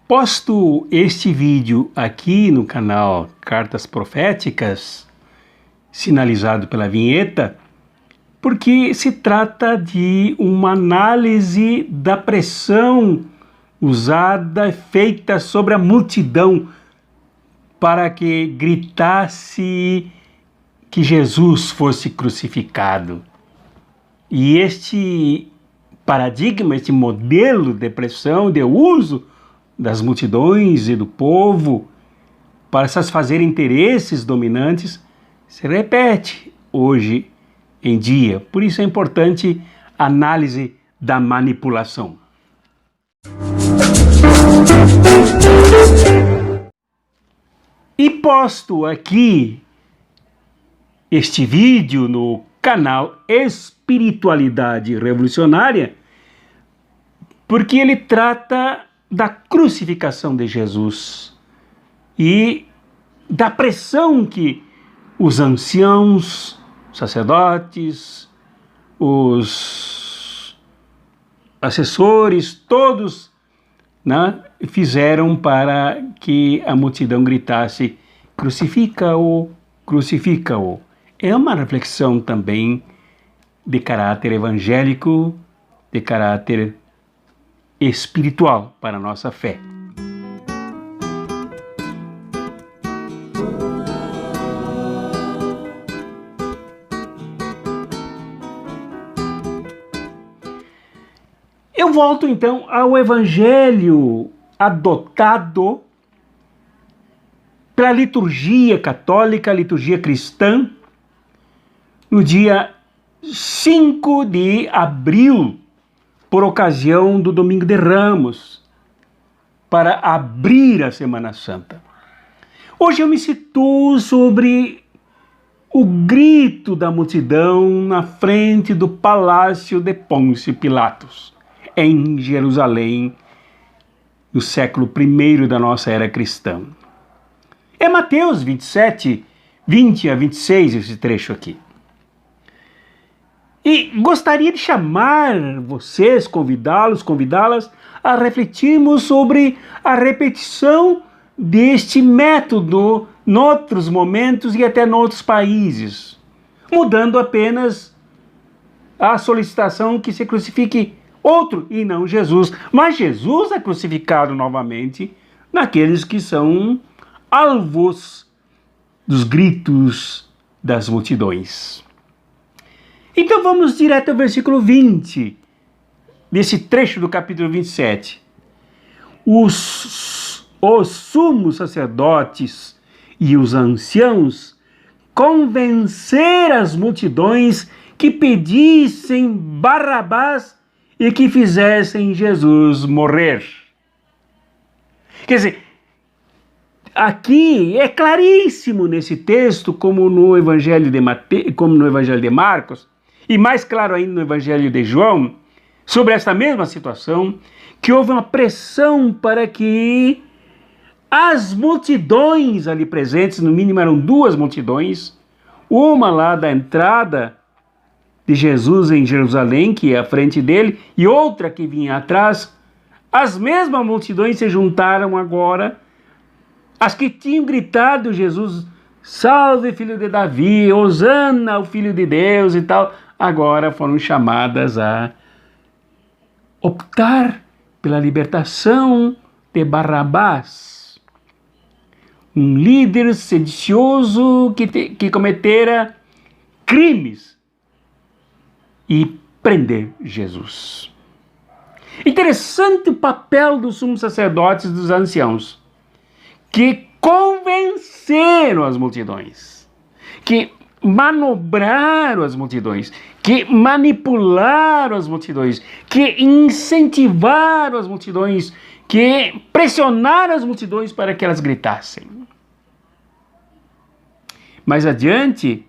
Posto este vídeo aqui no canal Cartas Proféticas, sinalizado pela vinheta, porque se trata de uma análise da pressão usada, feita sobre a multidão para que gritasse que Jesus fosse crucificado. E este paradigma, este modelo de pressão, de uso das multidões e do povo para satisfazer interesses dominantes, se repete hoje em dia. Por isso é importante a análise da manipulação. E posto aqui este vídeo no canal Espiritualidade Revolucionária, porque ele trata da crucificação de Jesus e da pressão que os anciãos, sacerdotes, os assessores, todos, né, fizeram para que a multidão gritasse: crucifica-o, crucifica-o. É uma reflexão também de caráter evangélico, de caráter espiritual para a nossa fé. Eu volto então ao evangelho adotado pela liturgia católica, liturgia cristã, no dia 5 de abril, por ocasião do Domingo de Ramos, para abrir a Semana Santa. Hoje eu me situo sobre o grito da multidão na frente do palácio de Pôncio Pilatos, em Jerusalém, no século I da nossa era cristã. É Mateus 27, 20 a 26, esse trecho aqui. E gostaria de chamar vocês, convidá-las a refletirmos sobre a repetição deste método noutros momentos e até noutros países, mudando apenas a solicitação que se crucifique outro e não Jesus. Mas Jesus é crucificado novamente naqueles que são alvos dos gritos das multidões. Então vamos direto ao versículo 20, desse trecho do capítulo 27. Os sumos sacerdotes e os anciãos convenceram as multidões que pedissem Barrabás e que fizessem Jesus morrer. Quer dizer, aqui é claríssimo nesse texto, como no Evangelho de Marcos, e mais claro ainda no Evangelho de João, sobre esta mesma situação, que houve uma pressão para que as multidões ali presentes, no mínimo eram duas multidões, uma lá da entrada de Jesus em Jerusalém, que é à frente dele, e outra que vinha atrás, as mesmas multidões se juntaram agora, as que tinham gritado Jesus, salve filho de Davi, Hosana, o filho de Deus e tal, agora foram chamadas a optar pela libertação de Barrabás, um líder sedicioso que cometera crimes, e prender Jesus. Interessante o papel dos sumos sacerdotes e dos anciãos, que convenceram as multidões, que manobraram as multidões, que manipularam as multidões, que incentivaram as multidões, que pressionaram as multidões para que elas gritassem. Mais adiante,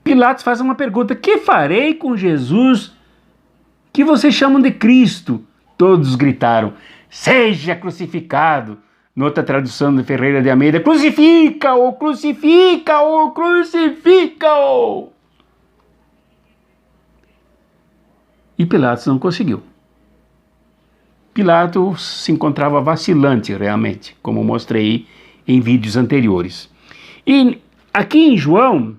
Pilatos faz uma pergunta: que farei com Jesus que vocês chamam de Cristo? Todos gritaram: seja crucificado. Noutra tradução de Ferreira de Almeida: crucifica-o, crucifica-o, crucifica-o. E Pilatos não conseguiu. Pilatos se encontrava vacilante realmente, como mostrei em vídeos anteriores. E aqui em João,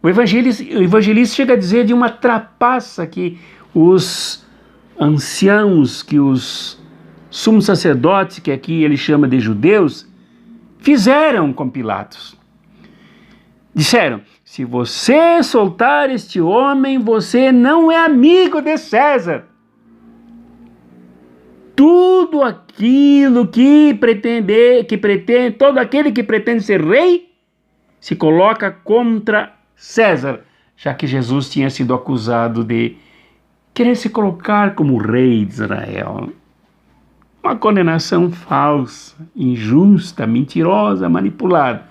o evangelista chega a dizer de uma trapaça que os anciãos, que os sumos sacerdotes, que aqui ele chama de judeus, fizeram com Pilatos. Disseram: se você soltar este homem, você não é amigo de César. Tudo aquilo que pretende, todo aquele que pretende ser rei, se coloca contra César, já que Jesus tinha sido acusado de querer se colocar como rei de Israel. Uma condenação falsa, injusta, mentirosa, manipulada.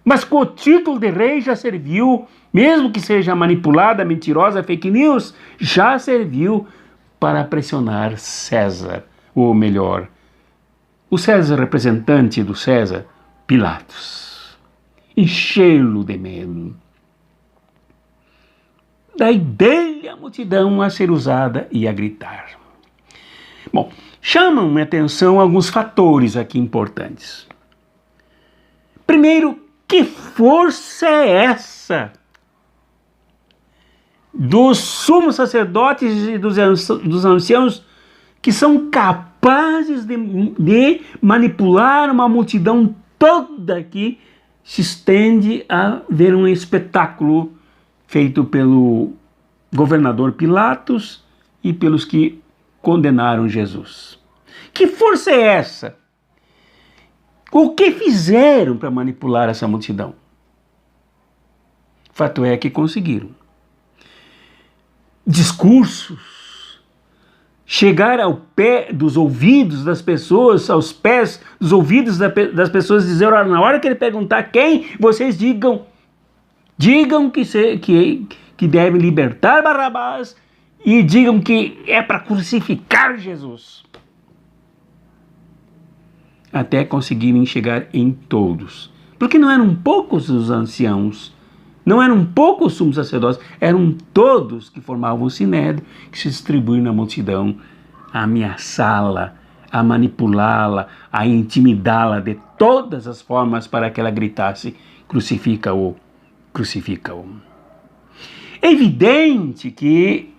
Mas com o título de rei já serviu, mesmo que seja manipulada, mentirosa, fake news, já serviu para pressionar César, ou melhor, o César representante do César, Pilatos. Enchê-lo de medo. Daí dele a multidão a ser usada e a gritar. Bom, chamam minha atenção alguns fatores aqui importantes. Primeiro, que força é essa dos sumos sacerdotes e dos anciãos que são capazes de manipular uma multidão toda que se estende a ver um espetáculo feito pelo governador Pilatos e pelos que condenaram Jesus. Que força é essa? O que fizeram para manipular essa multidão? Fato é que conseguiram. Discursos, chegar ao pé dos ouvidos das pessoas, aos pés dos ouvidos das pessoas, dizer, na hora que ele perguntar quem, vocês digam que devem libertar Barrabás e digam que é para crucificar Jesus. Até conseguirem chegar em todos. Porque não eram poucos os anciãos, não eram poucos os sumos sacerdotes, eram todos que formavam o sinédrio, que se distribuíam na multidão a ameaçá-la, a manipulá-la, a intimidá-la de todas as formas para que ela gritasse: crucifica-o, crucifica-o. É evidente que,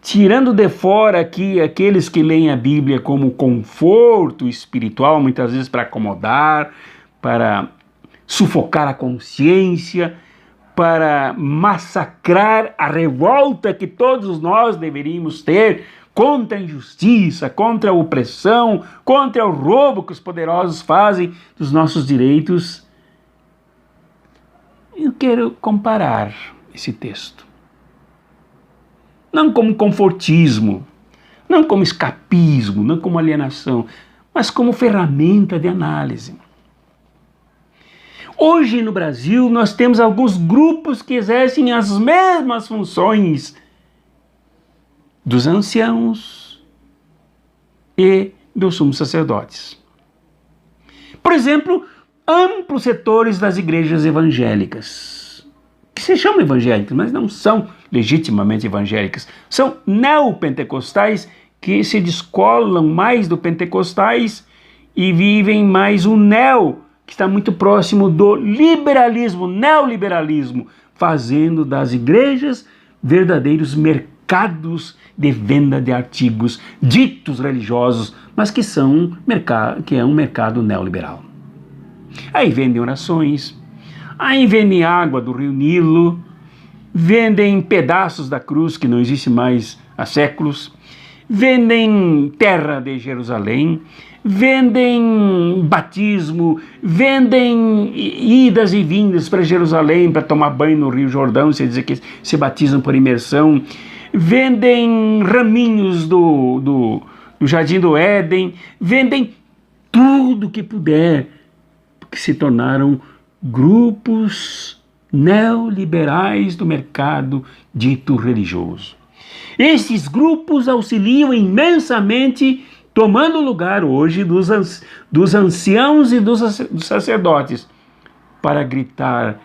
tirando de fora aqui aqueles que leem a Bíblia como conforto espiritual, muitas vezes para acomodar, para sufocar a consciência, para massacrar a revolta que todos nós deveríamos ter contra a injustiça, contra a opressão, contra o roubo que os poderosos fazem dos nossos direitos, eu quero comparar esse texto. Não como confortismo, não como escapismo, não como alienação, mas como ferramenta de análise. Hoje no Brasil nós temos alguns grupos que exercem as mesmas funções dos anciãos e dos sumos sacerdotes. Por exemplo, amplos setores das igrejas evangélicas, que se chamam evangélicas, mas não são legitimamente evangélicas, são neopentecostais que se descolam mais do pentecostais e vivem mais o neo, que está muito próximo do liberalismo, neoliberalismo, fazendo das igrejas verdadeiros mercados de venda de artigos ditos religiosos, mas que é um mercado neoliberal. Aí vendem orações, aí vendem água do rio Nilo, vendem pedaços da cruz que não existe mais há séculos, vendem terra de Jerusalém, vendem batismo, vendem idas e vindas para Jerusalém para tomar banho no Rio Jordão, se dizer que se batizam por imersão, vendem raminhos do Jardim do Éden, vendem tudo que puder, porque se tornaram grupos neoliberais do mercado dito religioso. Esses grupos auxiliam imensamente, tomando lugar hoje dos anciãos e dos sacerdotes, para gritar,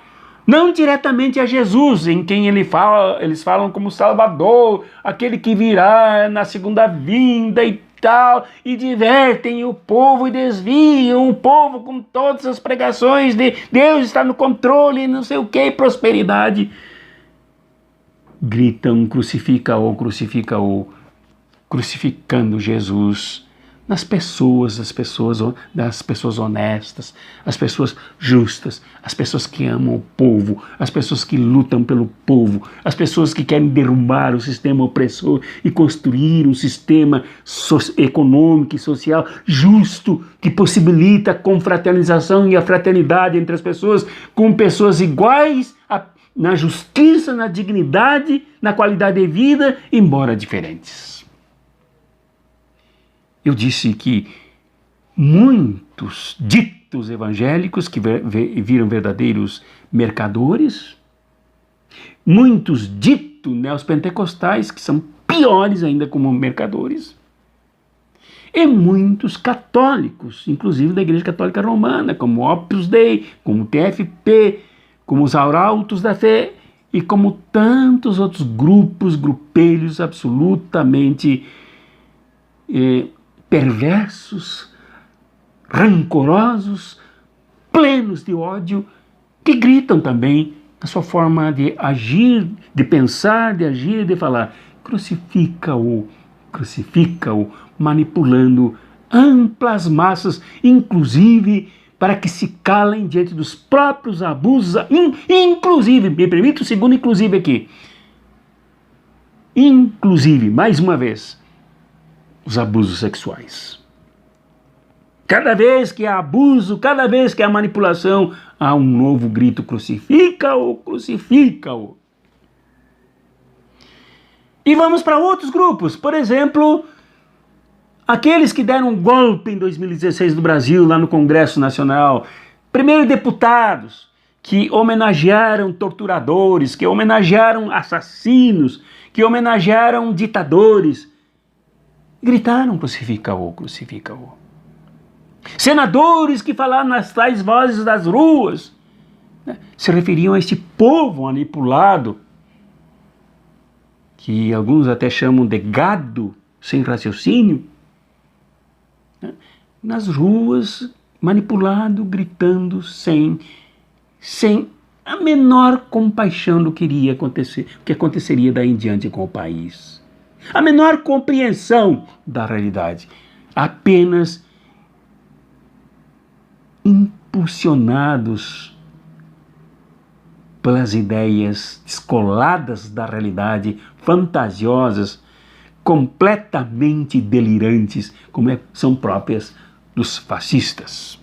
não diretamente a Jesus, em quem eles falam como Salvador, aquele que virá na segunda vinda e tal, e divertem o povo e desviam o povo com todas as pregações de Deus está no controle, não sei o que, prosperidade. Gritam, crucifica-o, crucifica-o, crucificando Jesus nas pessoas, das pessoas honestas, as pessoas justas, as pessoas que amam o povo, as pessoas que lutam pelo povo, as pessoas que querem derrubar o sistema opressor e construir um sistema econômico e social justo, que possibilita a confraternização e a fraternidade entre as pessoas, com pessoas iguais na justiça, na dignidade, na qualidade de vida, embora diferentes. Eu disse que muitos ditos evangélicos que viram verdadeiros mercadores, muitos ditos neopentecostais que são piores ainda como mercadores, e muitos católicos, inclusive da Igreja Católica Romana, como Opus Dei, como TFP, como os Arautos da Fé e como tantos outros grupos, grupelhos absolutamente perversos, rancorosos, plenos de ódio, que gritam também a sua forma de agir, de pensar, de agir e de falar. Crucifica-o, crucifica-o, manipulando amplas massas, inclusive para que se calem diante dos próprios abusos, inclusive, me permite o segundo inclusive aqui, inclusive, mais uma vez, os abusos sexuais. Cada vez que há abuso, cada vez que há manipulação, há um novo grito: crucifica-o, crucifica-o. E vamos para outros grupos, por exemplo, aqueles que deram um golpe em 2016 no Brasil, lá no Congresso Nacional, primeiro deputados que homenagearam torturadores, que homenagearam assassinos, que homenagearam ditadores, gritaram: crucifica-o, crucifica-o. Senadores que falaram nas tais vozes das ruas, né, se referiam a este povo manipulado, que alguns até chamam de gado sem raciocínio, né, nas ruas, manipulado, gritando, sem a menor compaixão do que iria acontecer, o que aconteceria daí em diante com o país. A menor compreensão da realidade, apenas impulsionados pelas ideias descoladas da realidade, fantasiosas, completamente delirantes, como são próprias dos fascistas.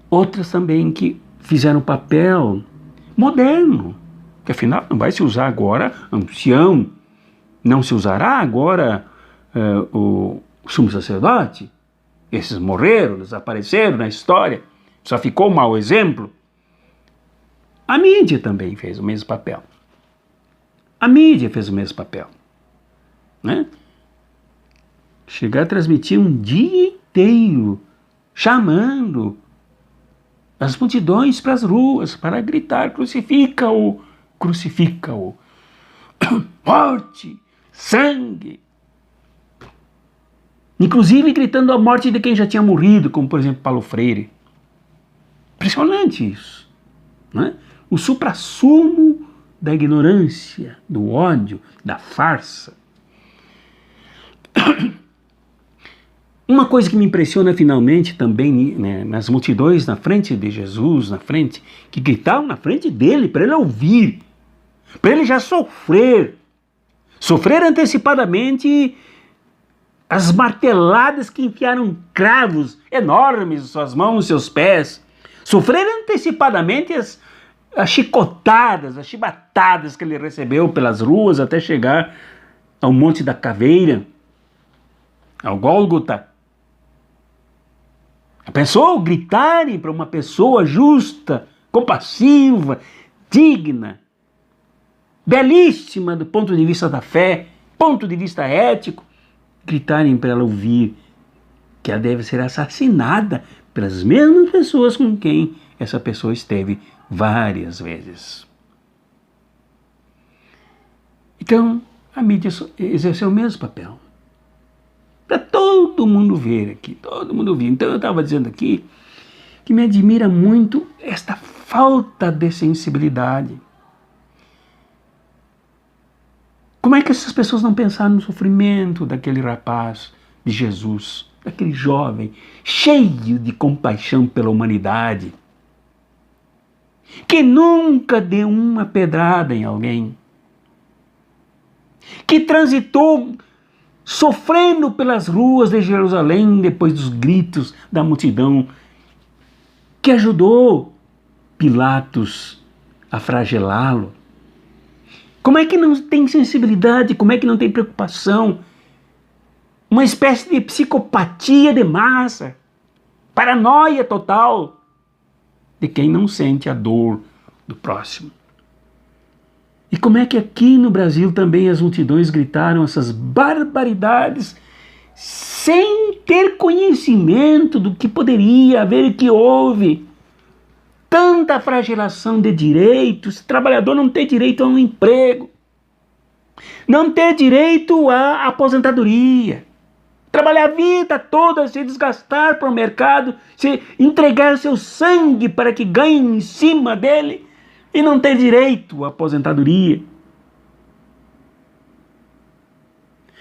Outras também que fizeram papel moderno, que afinal não vai se usar agora ancião, não se usará agora o sumo sacerdote. Esses morreram, desapareceram na história, só ficou um mau exemplo. A mídia também fez o mesmo papel. A mídia fez o mesmo papel, né? Chegar a transmitir um dia inteiro, chamando as multidões para as ruas, para gritar: crucifica-o, crucifica-o. Morte, sangue. Inclusive gritando a morte de quem já tinha morrido, como por exemplo Paulo Freire. Impressionante isso, né? O suprassumo da ignorância, do ódio, da farsa. Uma coisa que me impressiona finalmente também, né, nas multidões na frente de Jesus, que gritavam na frente dele, para ele ouvir, para ele já sofrer antecipadamente as marteladas que enfiaram cravos enormes em suas mãos e seus pés, sofrer antecipadamente as chicotadas, as chibatadas que ele recebeu pelas ruas até chegar ao Monte da Caveira, ao Gólgota. Pensou gritarem para uma pessoa justa, compassiva, digna, belíssima do ponto de vista da fé, ponto de vista ético, gritarem para ela ouvir que ela deve ser assassinada pelas mesmas pessoas com quem essa pessoa esteve várias vezes. Então, a mídia exerceu o mesmo papel. para todo mundo ver aqui, todo mundo ver. Então eu estava dizendo aqui que me admira muito esta falta de sensibilidade. Como é que essas pessoas não pensaram no sofrimento daquele rapaz, de Jesus, daquele jovem, cheio de compaixão pela humanidade, que nunca deu uma pedrada em alguém, que transitou sofrendo pelas ruas de Jerusalém depois dos gritos da multidão, que ajudou Pilatos a flagelá-lo. Como é que não tem sensibilidade? Como é que não tem preocupação? Uma espécie de psicopatia de massa, paranoia total de quem não sente a dor do próximo. E como é que aqui no Brasil também as multidões gritaram essas barbaridades sem ter conhecimento do que poderia haver e que houve? Tanta flagelação de direitos, trabalhador não ter direito a um emprego, não ter direito à aposentadoria, trabalhar a vida toda, se desgastar para o mercado, se entregar seu sangue para que ganhem em cima dele e não ter direito à aposentadoria.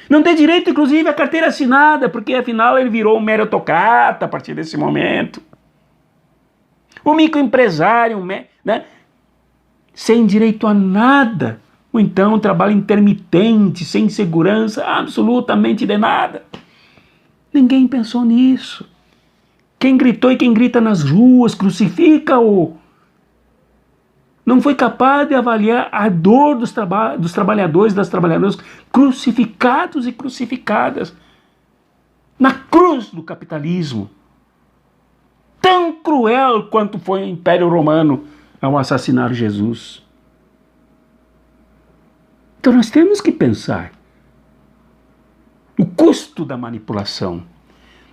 Não ter direito, inclusive, à carteira assinada, porque afinal ele virou um meritocrata a partir desse momento. O microempresário, né, sem direito a nada, ou então um trabalho intermitente, sem segurança absolutamente de nada. Ninguém pensou nisso. Quem gritou e quem grita nas ruas, crucifica-o, não foi capaz de avaliar a dor dos trabalhadores e das trabalhadoras crucificados e crucificadas na cruz do capitalismo. Tão cruel quanto foi o Império Romano ao assassinar Jesus. Então nós temos que pensar o custo da manipulação.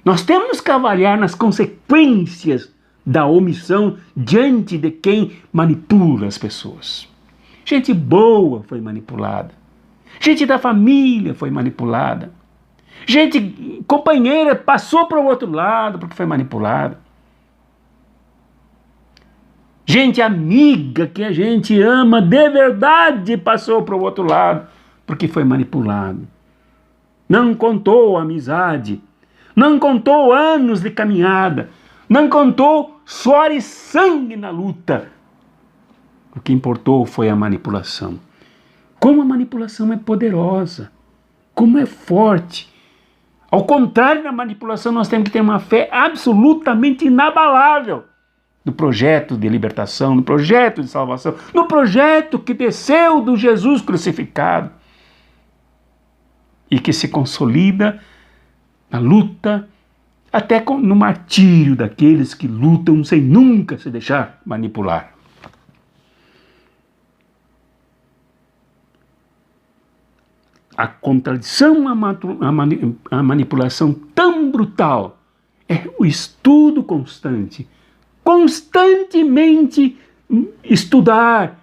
Nós temos que avaliar nas consequências da omissão diante de quem manipula as pessoas. Gente boa foi manipulada. Gente da família foi manipulada. Gente companheira passou para o outro lado porque foi manipulada. Gente amiga que a gente ama de verdade passou para o outro lado porque foi manipulado. Não contou amizade, não contou anos de caminhada, não contou suor e sangue na luta. O que importou foi a manipulação. Como a manipulação é poderosa, como é forte. Ao contrário da manipulação, nós temos que ter uma fé absolutamente inabalável no projeto de libertação, no projeto de salvação, no projeto que desceu do Jesus crucificado e que se consolida na luta, até no martírio daqueles que lutam sem nunca se deixar manipular. A contradição, a manipulação tão brutal é o estudo constante, constantemente estudar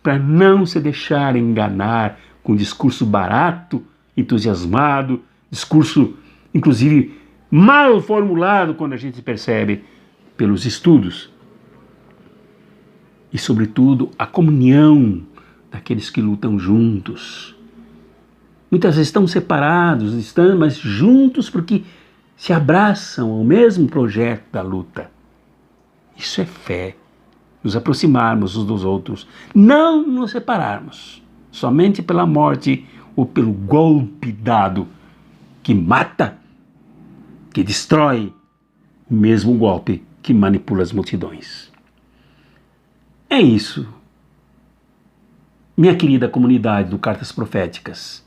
para não se deixar enganar com discurso barato, entusiasmado, discurso inclusive mal formulado quando a gente percebe pelos estudos. E sobretudo a comunhão daqueles que lutam juntos. Muitas vezes estão separados, mas juntos porque se abraçam ao mesmo projeto da luta. Isso é fé, nos aproximarmos uns dos outros, não nos separarmos, somente pela morte ou pelo golpe dado, que mata, que destrói, o mesmo golpe que manipula as multidões. É isso, minha querida comunidade do Cartas Proféticas.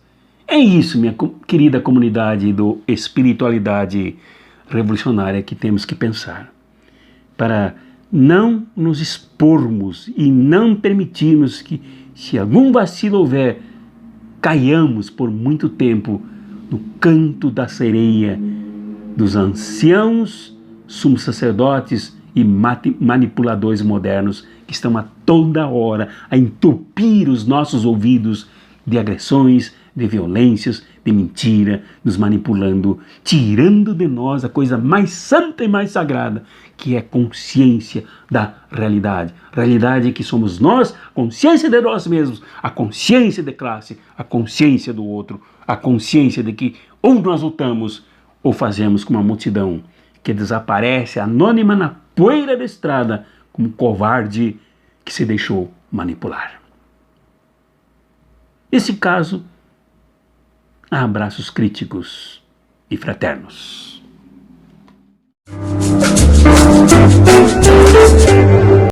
É isso, minha querida comunidade do Espiritualidade Revolucionária, que temos que pensar. Para não nos expormos e não permitirmos que, se algum vacilo houver, caiamos por muito tempo no canto da sereia dos anciãos, sumos sacerdotes e manipuladores modernos que estão a toda hora a entupir os nossos ouvidos de agressões, de violências, de mentira, nos manipulando, tirando de nós a coisa mais santa e mais sagrada, que é a consciência da realidade. Realidade que somos nós, consciência de nós mesmos, a consciência de classe, a consciência do outro, a consciência de que ou nós lutamos ou fazemos como uma multidão que desaparece anônima na poeira da estrada como um covarde que se deixou manipular. Nesse caso, há abraços críticos e fraternos.